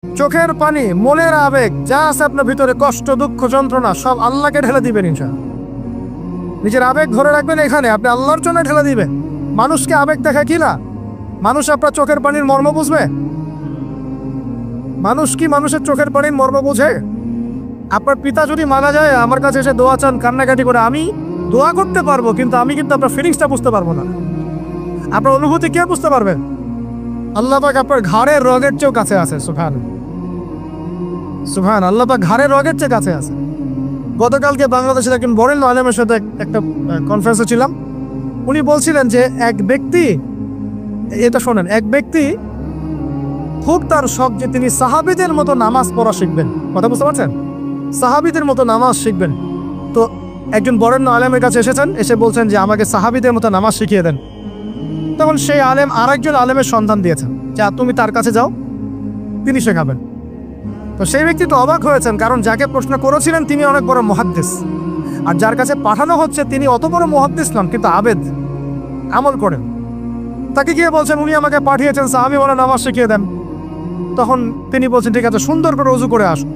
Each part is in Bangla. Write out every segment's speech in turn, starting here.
চোখের পানি, মনের আবেগ, যা আছে আপনার ভিতরে, কষ্ট, দুঃখ, যন্ত্রণা, সব আল্লাহকে ঢেলে দিবেন ইনশাআল্লাহ। নিজের আবেগ ধরে রাখবেন এখানে, আপনি আল্লাহর জন্য ঢেলে দিবেন। মানুষকে আবেগ দেখা কি না? মানুষ আপনার চোখের পানির মর্ম বুঝবে? মানুষ কি মানুষের চোখের পানির মর্ম বোঝে? আপনার পিতা যদি মারা যায়, আমার কাছে এসে দোয়া চান কান্নাকাটি করে, আমি দোয়া করতে পারবো, কিন্তু আমি কিন্তু আপনার ফিলিংসটা বুঝতে পারবো না। আপনার অনুভূতি কে বুঝতে পারবেন? আল্লাহ পাক আপনার ঘাড়ের রগের চেয়েও কাছে আছে। সুবহান সুবহান, আল্লাহ পাক ঘাড়ের রগের চেয়ে কাছে আছে। গতকালকে বাংলাদেশের একজন বরেণ্য আলেমের সাথে একটা কনফারেন্সে ছিলাম। উনি বলছিলেন যে এক ব্যক্তি, এটা শোনেন, এক ব্যক্তি খুব তার শখ যে তিনি সাহাবীদের মতো নামাজ পড়া শিখবেন। কথা বুঝতে পারছেন? সাহাবীদের মতো নামাজ শিখবেন। তো একজন বরেণ্য আলেমের কাছে এসেছেন, এসে বলছেন যে আমাকে সাহাবীদের মতো নামাজ শিখিয়ে দেন। তখন সেই আলেম আরেকজন আলেমের সন্ধান দিয়েছেন, যা তুমি তার কাছে যাও, তিনি শেখাবেন। তো সেই ব্যক্তি তো অবাক হয়েছেন, কারণ যাকে প্রশ্ন করেছিলেন তিনি অনেক বড় মুহাদ্দিস, আর যার কাছে পাঠানো হচ্ছে তিনি অত বড় মুহাদ্দিস নন, কিন্তু আবেদ, আমল করেন। তাকে গিয়ে বলছেন উনি আমাকে পাঠিয়েছেন সাহাবী বলে নামাজ শিখিয়ে দেন। তখন তিনি বলছেন ঠিক আছে, সুন্দর করে ওযু করে আসো,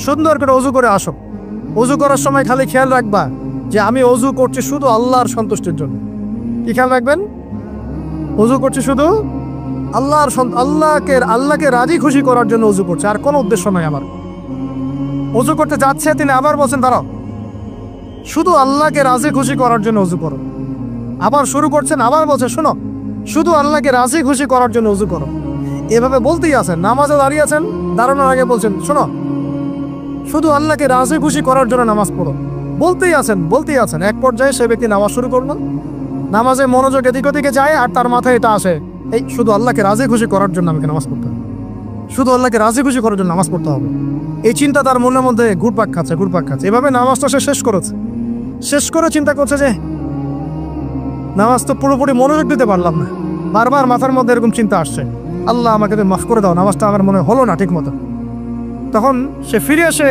সুন্দর করে ওযু করে আসো। ওযু করার সময় খালি খেয়াল রাখবা যে আমি ওযু করছি শুধু আল্লাহর সন্তুষ্টির জন্য। কি খেয়াল রাখবেন? ওযু করছি শুধু আল্লাহকে রাজি খুশি করার জন্য ওযু করছে, আর কোনো উদ্দেশ্য নয় আমার। ওযু করতে যাচ্ছে, তিনি আবার বলছেন দাঁড়াও, শুধু আল্লাহকে রাজি খুশি করার জন্য ওযু করো। আবার শুরু করছেন, আবার বলছে শোনো, শুধু আল্লাহকে রাজি খুশি করার জন্য ওযু করো। এভাবে বলতেই আছেন, নামাজে দাঁড়িয়ে আছেন, দাঁড়ানোর আগে বলছেন শোনো, শুধু আল্লাহকে রাজি খুশি করার জন্য নামাজ পড়ো। বলতেই আছেন। এক পর্যায়ে সে ব্যক্তি নামাজ শুরু করলো, নামাজে মনোযোগ এদিক ওদিকে যায়, আর তার মাথায় এটা আসে, এই শুধু আল্লাহকে রাজি খুশি করার জন্য আমাকে নামাজ পড়তে হবে, শুধু আল্লাহকে রাজি খুশি করার জন্য নামাজ পড়তে হবে। এই চিন্তা তার মনের মধ্যে ঘুরপাক খাচ্ছে। এভাবে নামাজটা সে শেষ করেছে। শেষ করে চিন্তা করছে যে নামাজ তো পুরোপুরি মনোযোগ দিতে পারলাম না। বারবার মাথার মধ্যে এরকম চিন্তা আসছে, আল্লাহ আমাকে তো মাফ করে দাও, নামাজটা আমার মনে হলো না ঠিক মতো। তখন সে ফিরে এসে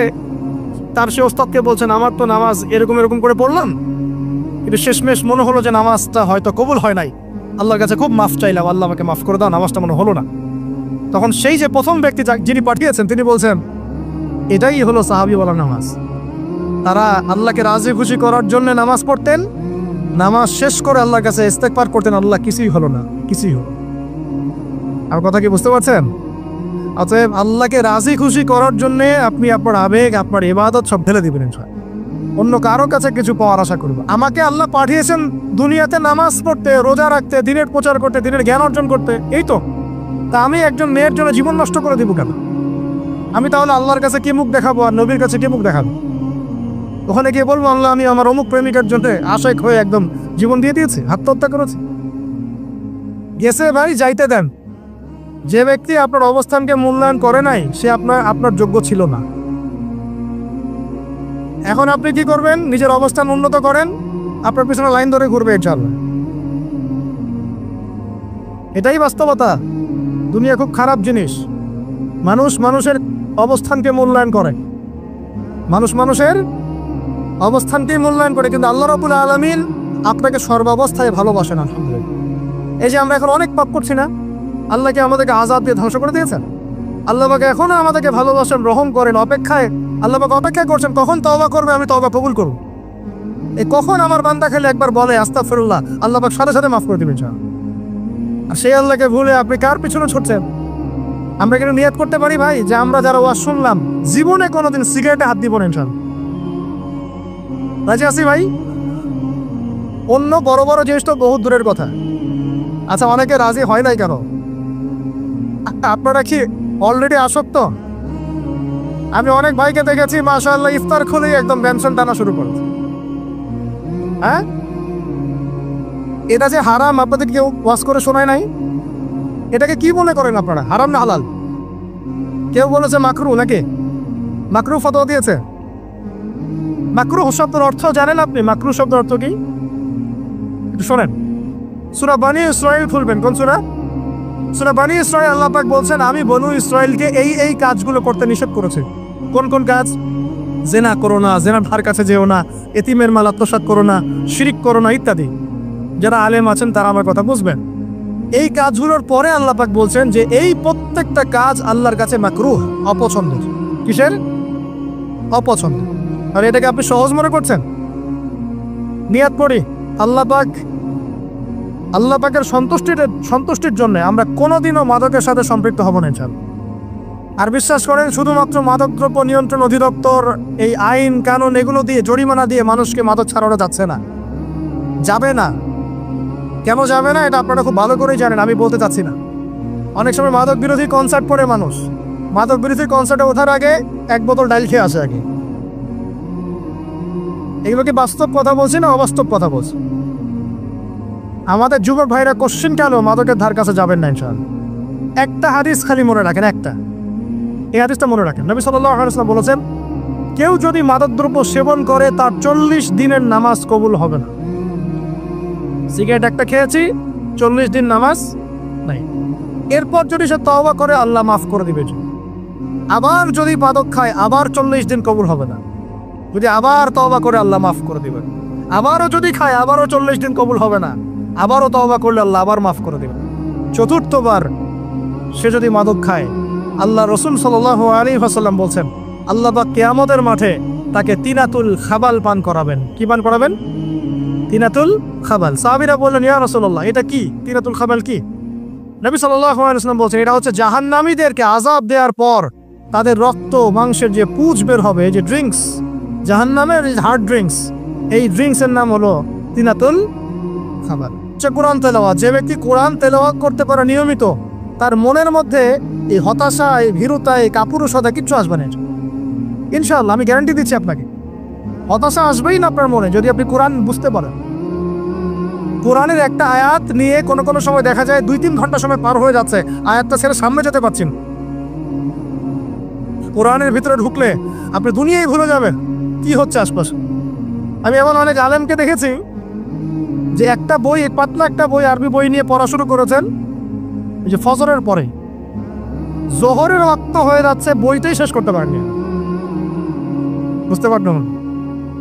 তার সে ওস্তাদকে বলছেন আমার তো নামাজ এরকম করে পড়লাম, কিন্তু শেষমেশ মনে হলো যে নামাজটা হয়তো কবুল হয় নাই। আল্লাহর কাছে খুব মাফ চাইলাম, আল্লাহ আমাকে মাফ করে দাও, নামাজটা মনে হলো না। তখন সেই যে প্রথম ব্যক্তি যিনি পাঠিয়েছেন তিনি বলছেন এটাই হলো সাহাবী বলা নামাজ। তারা আল্লাহকে রাজি খুশি করার জন্য নামাজ পড়তেন, নামাজ শেষ করে আল্লাহর কাছে ইস্তেগফার করতেন, আল্লাহ কিছুই হলো না, কিছুই হলো। আমার কথা কি বুঝতে পারছেন? অতএব আল্লাহকে রাজি খুশি করার জন্য আপনি আপনার আবেগ, আপনার ইবাদত সব ঢেলে দিবেন ইনশাআল্লাহ। অন্য কারো কাছে কিছু পাওয়ার আশা করব। আমাকে আল্লাহ পাঠিয়েছেন দুনিয়াতে নামাজ পড়তে, রোজা রাখতে, দিনের প্রচার করতে, দিনের জ্ঞান অর্জন করতে, এই তো। তা আমি একজন মেয়ের জন্য জীবন নষ্ট করে দিব কেন? আমি তাহলে আল্লাহর কাছে কি মুখ দেখাবো, আর নবীর কাছে কি মুখ দেখাবো? ওখানে গিয়ে বলবো আল্লাহ আমি আমার অমুক প্রেমিকার জন্য আশেক হয়ে একদম জীবন দিয়ে দিয়েছি, আত্মহত্যা করেছি। গেছে ভাই, যাইতে দেন। যে ব্যক্তি আপনার অবস্থানকে মূল্যায়ন করে নাই সে আপনার যোগ্য ছিল না। এখন আপনি কি করবেন? নিজের অবস্থান উন্নত করেন, আপনার পিছনে লাইন ধরে ঘুরবে ইনশাআল্লাহ। এটাই বাস্তবতা। দুনিয়া খুব খারাপ জিনিস। মানুষ মানুষের অবস্থানকে মূল্যায়ন করে, মানুষের অবস্থানকে মূল্যায়ন করে, কিন্তু আল্লাহ রাব্বুল আলামিন আপনাকে সর্বাবস্থায় ভালোবাসেন। আলহামদুলিল্লাহ। এই যে আমরা এখন অনেক পাপ করছি না, আল্লাহকে আমাদেরকে আযাব দিয়ে ধ্বংস করে দিয়েছেন। আল্লাহ পাক এখনো আমাদেরকে ভালোবাসেন, রহম করেন, আল্লাহ পাক অপেক্ষা করছেন কখন তওবা করবে, আমি তওবা কবুল করব। এই কখন আমার বান্দা খেলে একবার বলে আস্তাগফিরুল্লাহ, আল্লাহ পাক সাথে সাথে মাফ করে দিবেন। আর সেই আল্লাহকে ভুলে আপনি কার পিছনে ছুটছেন? আমরা কিন্তু নিয়ত করতে পারি ভাই যে আমরা যারা ওয়াজ শুনলাম জীবনে কোনোদিন সিগারেটে হাত দিব না ইনশাআল্লাহ। রাজি আছি ভাই? অন্য বড় বড় জিনিস তো বহুত দূরের কথা। আচ্ছা, অনেকে রাজি হয় নাই কেন? আপনারা কি অলরেডি আসক্ত? আমি অনেক ভাইকে দেখেছি মাশাআল্লাহ ইফতার খুলেই একদম ব্যঞ্জন টানা শুরু করেছে। হ্যাঁ, এটা যে হারাম আপনাদের কেউ ওয়াজ করে শোনায় নাই? এটাকে কি মনে করেন আপনারা, হারাম না হালাল? কেউ বলেছে মাকরু, নাকি মাকরু ফতোয়া দিয়েছে? মাকরু শব্দের অর্থ জানেন আপনি? মাকরু শব্দের অর্থ কি একটু শোনেন। সূরা বনী ইসরাঈল খুলবেন। কোন সূরা? সূরা বনী ইসরাঈল। আল্লাহ পাক বলছেন আমি বনু ইসরাঈলকে এই কাজগুলো করতে নিষেধ করেছি। কোন কোন কাজ? জেনা করো না, জেনার ধার কাছে যেও না, এতিমের মাল আত্মসাৎ করো না, শিরিক করো না, ইত্যাদি। যারা আলেম আছেন তারা আমার কথা বুঝবেন। এই কাজগুলোর পরে আল্লাহ পাক বলছেন যে এই প্রত্যেক প্রত্যেকটা কাজ আল্লাহর কাছে মাকরুহ, অপছন্দের। কিসের? অপছন্দের। আর এটাকে আপনি সহজ মনে করছেন? নিয়াত করি আল্লাহ পাকের সন্তুষ্টির জন্য আমরা কোনোদিনও মাদকের সাথে সম্পৃক্ত হব না ইনশাআল্লাহ। আর বিশ্বাস করেন, শুধুমাত্র মাদকদ্রব্য নিয়ন্ত্রণ অধিদপ্তর এই আইন কানুন এগুলো দিয়ে, জরিমানা দিয়ে মানুষকে মাদক ছাড়ানো যাচ্ছে না, যাবে না। কেন যাবে না এটা আপনারা খুব ভালো করেই জানেন, আমি বলতে চাচ্ছি না। অনেক সময় মাদক বিরোধী কনসার্ট করে মানুষ, মাদক বিরোধী কনসার্টে ওঠার আগে এক বোতল ডাইল খেয়ে আসে আগে। এগুলো কি বাস্তব কথা বলছি না অবাস্তব কথা বলছি? আমাদের যুবক ভাইরা কোশ্চেন কেন মাদকের ধার কাছে যাবেন না ইনশাআল্লাহ। একটা হাদিস খালি মনে রাখেন, একটা, এই হাদিসটা মনে রাখেন। নবী সাল্লাল্লাহু আলাইহি ওয়াসাল্লাম বলেছেন, কেউ যদি মাদকদ্রব্য সেবন করে তার 40 দিনের নামাজ কবুল হবে না। সিগারেট একটা খেয়েছি, 40 দিন নামাজ নাই। এরপর যদি সে তওবা করে আল্লাহ মাফ করে দিবে। আবার যদি মাদক খায় আবার 40 দিন কবুল হবে না। যদি আবার তওবা করে আল্লাহ মাফ করে দিবেন। আবারও যদি খায় আবারও 40 দিন কবুল হবে না। আবারও তওবা করলে আল্লাহ আবার মাফ করে দিবেন। চতুর্থবার সে যদি মাদক খায়, আল্লাহ রাসূল সাল্লাল্লাহু আলাইহি ওয়াসাল্লাম বলছেন, আল্লাহ পাক কিয়ামতের মাঠে তাকে তিনাতুল খাবাল পান করাবেন। কি পান করাবেন? তিনাতুল খাবাল। সাহাবীরা বললেন, ইয়া রাসূলুল্লাহ, এটা কি তিনাতুল খাবাল? কি? নবী সাল্লাল্লাহু আলাইহি ওয়াসাল্লাম বলছেন, এটা হচ্ছে জাহান্নামীদেরকে আযাব দেওয়ার পর তাদের রক্ত মাংসের যে পুঁজ বের হবে, যে ড্রিঙ্কস, জাহান্নামের হার্ড ড্রিঙ্কস, এই ড্রিঙ্কসের নাম হলো তিনাতুল খাবাল। কোরআন তেলাওয়াত, যে ব্যক্তি কোরআন তেলাওয়াত করতে পারে নিয়মিত, তার মনের মধ্যে এই হতাশা, এই ভীরুতা, এই কাপুরুষতা কিচ্ছু আসবে না ইনশাআল্লাহ। আমি গ্যারান্টি দিচ্ছি আপনাকে, হতাশা আসবেই না আপনার মনে যদি আপনি কোরআন বুঝতে পারেন। কোরআনের একটা আয়াত নিয়ে কোনো সময় দেখা যায় 2-3 ঘন্টা সময় পার হয়ে যাচ্ছে, আয়াতটা ছেড়ে সামনে যেতে পারছেন। কোরআনের ভিতরে ঢুকলে আপনি দুনিয়ায় ভুলে যাবেন কি হচ্ছে আশপাশে। আমি এমন অনেক আলেমকে দেখেছি যে একটা বই, পাতলা একটা বই, আরবি বই নিয়ে পড়া শুরু করেছেন, যে ফজরের পরে জোহরের ওয়াক্ত হয়ে যাচ্ছে, বইটাই শেষ করতে পারেননি। বুঝতে পারলাম?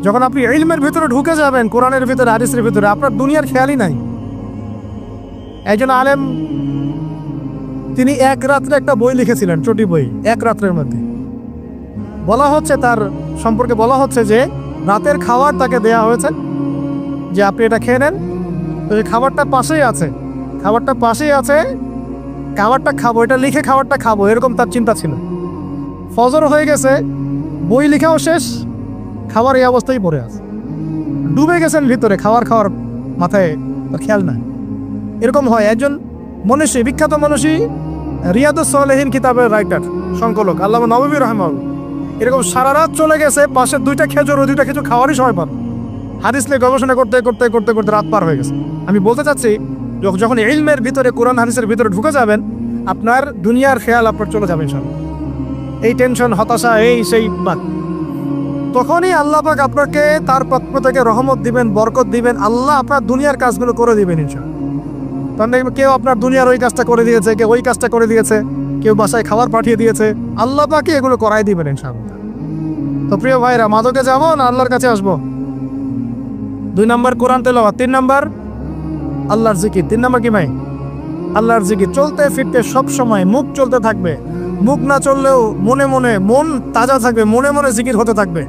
যখন আপনি ইলমের ভিতরে ঢুকে যাবেন, কোরআনের ভিতরে, হাদিসের ভিতরে, আপনার দুনিয়ার খেয়ালই নাই। একজন আলেম, তিনি এক রাত্রে একটা বই লিখেছিলেন, চটি বই, এক রাত্রের মধ্যে। বলা হচ্ছে, তার সম্পর্কে বলা হচ্ছে যে রাতের খাবার তাকে দেয়া হয়েছে, যে আপনি এটা খেয়ে নেন। তো এই খাবারটা পাশেই আছে, খাবারটা খাবো, এটা লিখে খাবারটা খাবো, এরকম তার চিন্তা ছিল। ফজর হয়ে গেছে, বই লেখাও শেষ, খাবার এই অবস্থায় পড়ে আছে, ডুবে গেছেন ভিতরে, খাওয়ার মাথায় খেয়াল নাই। এরকম হয়। একজন মনীষী, বিখ্যাত মনীষী, রিয়াদুস সালেহিন কিতাবের রাইটার, সংকলক আল্লামা নববী রাহমাহুল্লাহ, এরকম সারা রাত চলে গেছে, পাশে 2টা খেজুর খাওয়ারই সময় পান। হাদিস নিয়ে গবেষণা করতে রাত পার হয়ে গেছে। আমি বলতে চাচ্ছি, যখন ইলমের ভিতরে, কোরআন হাদিসের ভিতরে ঢুকে যাবেন, আপনার দুনিয়ার খেয়াল আপনার চলে যাবে ইনশাআল্লাহ। এই টেনশন, হতাশা, এই সেই বাদ, তখনই আল্লাহ পাক আপনাকে তার পক্ষ থেকে রহমত দিবেন, বরকত দিবেন। আল্লাহ আপনার দুনিয়ার কাজগুলো করে দিবেন ইনশাআল্লাহ। তখন দেখবেন কেউ আপনার দুনিয়ার ওই কাজটা করে দিয়েছে, কেউ ওই কাজটা করে দিয়েছে, কেউ বাসায় খাবার পাঠিয়ে দিয়েছে, আল্লাহ পাকই এগুলো করাই দিবেন ইনশাআল্লাহ। তো প্রিয় ভাইরা, মাদকে যাবো না আল্লাহর কাছে আসবো? 2 নম্বর কোরআন তেলাওয়াত, 3 নম্বর আল্লাহর জিকির। 3 নম্বর কি ভাই? আল্লাহর জিকির। চলতে ফিরতে সব সময় মুখ চলতে থাকবে, মুখ না চললেও মনে মনে মন তাজা থাকবে, মনে মনে জিকির হতে থাকবে।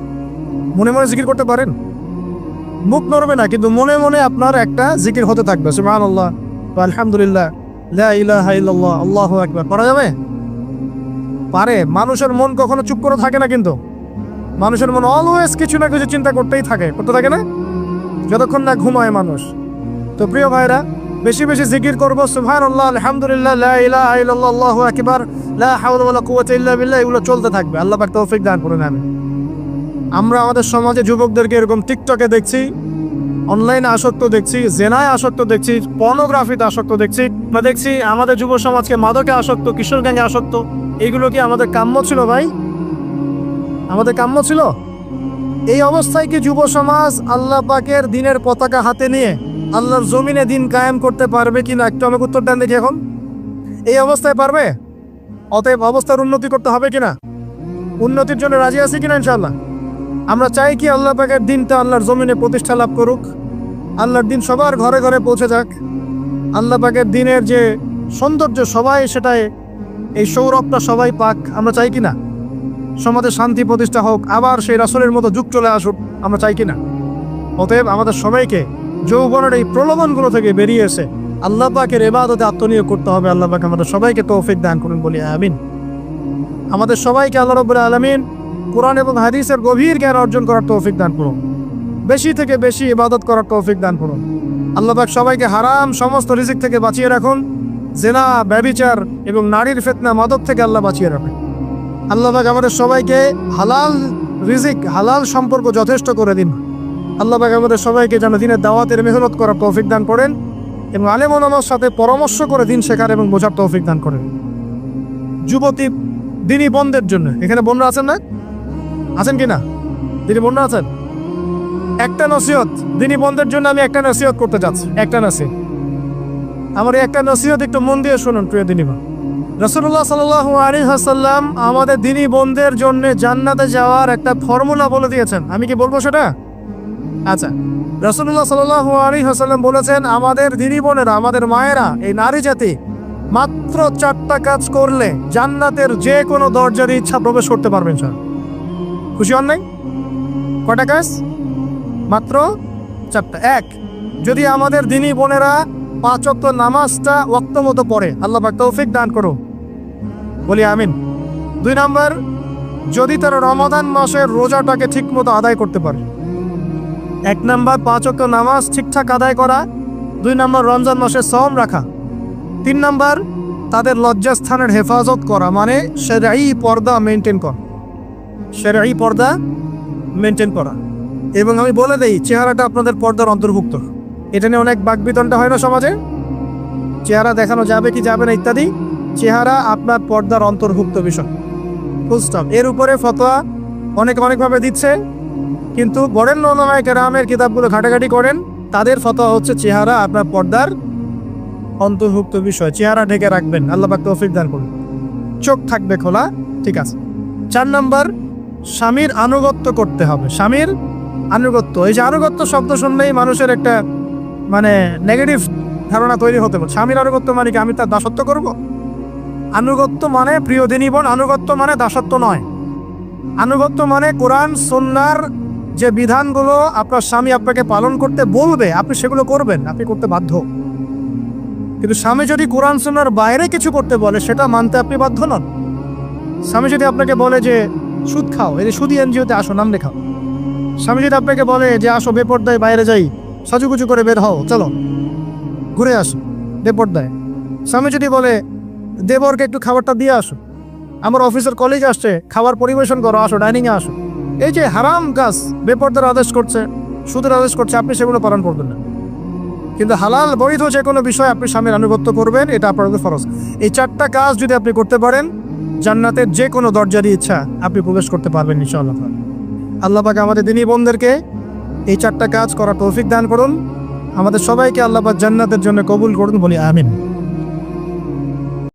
মনে মনে জিকির করতে পারেন? মুখ নড়বে না, কিন্তু মনে মনে আপনার একটা জিকির হতে থাকবে, সুবহানাল্লাহ, আলহামদুলিল্লাহ, লা ইলাহা ইল্লাল্লাহ, আল্লাহু আকবার। পারা যাবে? পারে। মানুষের মন কখনো চুপ করে থাকে না, কিন্তু মানুষের মন অলওয়েজ কিছু না কিছু চিন্তা করতেই থাকে, করতে থাকে না, যতক্ষণ না ঘুমায় মানুষ। তো প্রিয় ভাইরা, বেশি বেশি জিকির করবো, সুবহানাল্লাহ, আলহামদুলিল্লাহ, লা ইলাহা ইল্লাল্লাহ, আল্লাহু আকবার, লা হাওলা ওয়ালা কুওয়াতা ইল্লা বিল্লাহ, এগুলো চলতে থাকবে। আল্লাহ পাক তৌফিক দান করুন। আমরা আমাদের সমাজে যুবকদেরকে এরকম টিকটকে দেখছি, অনলাইনে আসক্ত দেখছি, জেনায় আসক্ত দেখছি, পর্নোগ্রাফিতে আসক্ত দেখছি, আমরা দেখছি আমাদের যুব সমাজকে মাদকে আসক্ত, কিশোর গ্যাংয়ে আসক্ত। এগুলো কি আমাদের কাম্য ছিল ভাই? আমাদের কাম্য ছিল? এই অবস্থায় কি যুব সমাজ আল্লাহ পাকের দিনের পতাকা হাতে নিয়ে আল্লাহর জমিনে দিন কায়েম করতে পারবে কিনা? একটু আমাকে উত্তর দেন দেখি। এখন এই অবস্থায় পারবে? অতএব অবস্থার উন্নতি করতে হবে কিনা? উন্নতির জন্য রাজি আছি কিনা ইনশাআল্লাহ? আমরা চাই কি আল্লাহ পাকের দিনটা আল্লাহর জমিনে প্রতিষ্ঠা লাভ করুক, আল্লাহর দিন সবার ঘরে ঘরে পৌঁছে যাক, আল্লাহ পাকের দিনের যে সৌন্দর্য সবাই সেটাই এই সৌরভটা সবাই পাক, আমরা চাই কিনা? সমাজে শান্তি প্রতিষ্ঠা হোক, আবার সেই রাসূলের মতো যুগ চলে আসুক, আমরা চাই কিনা? অতএব আমাদের সবাইকে যৌবনের এই প্রলোভনগুলো থেকে বেরিয়ে এসে আল্লাহ পাকের ইবাদতে আত্মনিয়োগ করতে হবে। আল্লাহ পাক আমাদের সবাইকে তৌফিক দান করুন, বলি আমিন। আমাদের সবাইকে আল্লাহ রাব্বুল আলামিন কোরআন এবং হাদিসের গভীর জ্ঞান অর্জন করার তৌফিক দান করুন, বেশি থেকে বেশি ইবাদত করার তৌফিক দান করুন। আল্লাহ পাক সবাইকে হারাম সমস্ত রিজিক থেকে বাঁচিয়ে রাখুন, জেনা, ব্যভিচার এবং নারীর ফিতনা, মাদক থেকে আল্লাহ বাঁচিয়ে রাখেন। আল্লাহ পাক আমাদের সবাইকে হালাল রিজিক, হালাল সম্পর্ক যথেষ্ট করে দিন। আল্লাহ পাক আমাদের সবাইকে যেন দিনের দাওয়াতের মেহনত করার তৌফিক দান করেন এবং আলেম ওলামার সাথে পরামর্শ করে দিন শেখার এবং বোঝার তৌফিক দান করেন। যুবতী দিনী বোনদের জন্য, এখানে বোনরা আছেন না? আছেন কি না? দিনী বোনরা আছেন? একটা নসিহত দিনী বোনদের জন্য আমি একটা নসিহত করতে চাচ্ছি, একটা নসিহত। আমার এই একটা নসিহত একটু মন দিয়ে শুনুন প্রিয় দিনী বোন। রাসূলুল্লাহ সাল্লাল্লাহু আলাইহি ওয়াসাল্লাম আমাদের দিনী বোনদের জন্য জান্নাতে যাওয়ার একটা ফর্মুলা বলে দিয়েছেন। আমি কি বলবো সেটা? আচ্ছা, রাসূলুল্লাহ সাল্লাল্লাহু আলাইহি ওয়াসাল্লাম বলেছেন আমাদের দিনী বোনেরা, আমাদের মায়েরা, এই নারী জাতি মাত্র 4টা কাজ করলে জান্নাতের যে কোনো দরজার ইচ্ছা প্রবেশ করতে পারবেন। স্যার খুশি হন নাই? কয়টা কাজ? মাত্র 4টা। এক, যদি আমাদের দিনী বোনেরা 5 ওয়াক্ত নামাজটা ওয়াক্ত মতো পড়ে, আল্লাহ পাক তৌফিক দান করুন, বলি আমিন। 2 নাম্বার, যদি তারা রমাদান মাসের রোজাটাকে ঠিক মতো আদায় করতে পারে। 1 নাম্বার 5 ওয়াক্ত নামাজ ঠিকঠাক আদায় করা, 2 নাম্বার রমজান মাসে সওম রাখা, 3 নাম্বার তাদের লজ্জাস্থানের হেফাজত করা, মানে শরঈ পর্দা মেনটেন করা, শরঈ পর্দা মেনটেন করা। এবং আমি বলে দেই, চেহারাটা আপনাদের পর্দার অন্তর্ভুক্ত। এটা নিয়ে অনেক বাকবিতণ্ডা হয় না সমাজে, চেহারা দেখানো যাবে কি যাবে না ইত্যাদি। চেহারা আপনার পর্দার অন্তর্ভুক্ত বিষয়, ফুল স্টপ। এর উপরে ফতোয়া অনেকভাবে দিচ্ছে, কিন্তু বরেণ্য উলামায়ে কেরামের কিতাবগুলো ঘাটাঘাটি করেন, তাদের ফতোয়া হচ্ছে চেহারা আপনার পর্দার অন্তর্ভুক্ত বিষয়, চেহারা ঢেকে রাখবেন, আল্লাহ পাক তৌফিক দান করুন। চোখ থাকবে খোলা, ঠিক আছে। 4 নাম্বার, স্বামীর আনুগত্য করতে হবে। স্বামীর আনুগত্য, এই যে আনুগত্য শব্দ শুনলেই মানুষের একটা মানে নেগেটিভ ধারণা তৈরি হতে পারে। স্বামীর আনুগত্য মানে কি আমি তার দাসত্ব করব? আনুগত্য মানে, প্রিয় দিনী বোন, আনুগত্য মানে দাসত্ব নয়। আনুগত্য মানে কোরআন সুন্নাহর যে বিধানগুলো আপনার স্বামী আপনাকে পালন করতে বলবে, আপনি সেগুলো করবেন, আপনি করতে বাধ্য। কিন্তু স্বামী যদি কোরআন সুন্নাহর বাইরে কিছু করতে বলে, সেটা মানতে আপনি বাধ্য নন। স্বামী যদি আপনাকে বলে যে সুদ খাও, এই সুদি এনজিওতে আসো, নাম লেখাও। স্বামী যদি আপনাকে বলে যে আসো বেপর্দায় বাইরে যাই, সাজুগুজু করে বের হও, চলো ঘুরে আসো বেপর্দায়। স্বামী যদি বলে দেবরকে একটু খাবারটা দিয়ে আসো, আমার অফিসের কলিগ আসছে, খাবার পরিবেশন করো, আসো ডাইনিংয়ে আসো, এই যে হারাম কাজ, বেপর্দার আদেশ করছে, সুদের আদেশ করছে, আপনি সেগুলো পালন করবেন না। কিন্তু হালাল বৈধ যে কোনো বিষয় আপনি স্বামীর আনুগত্য করবেন, এটা আপনাদের ফরজ। এই 4টা কাজ যদি আপনি করতে পারেন, জান্নাতের যে কোনো দরজারই ইচ্ছা আপনি প্রবেশ করতে পারবেন ইনশাআল্লাহ। আল্লাহ পাক আমাদের দিনী বোনদেরকে এই 4টা কাজ করার তৌফিক দান করুন। আমাদের সবাইকে আল্লাহ পাক জান্নাতের জন্য কবুল করুন, বলি আমিন।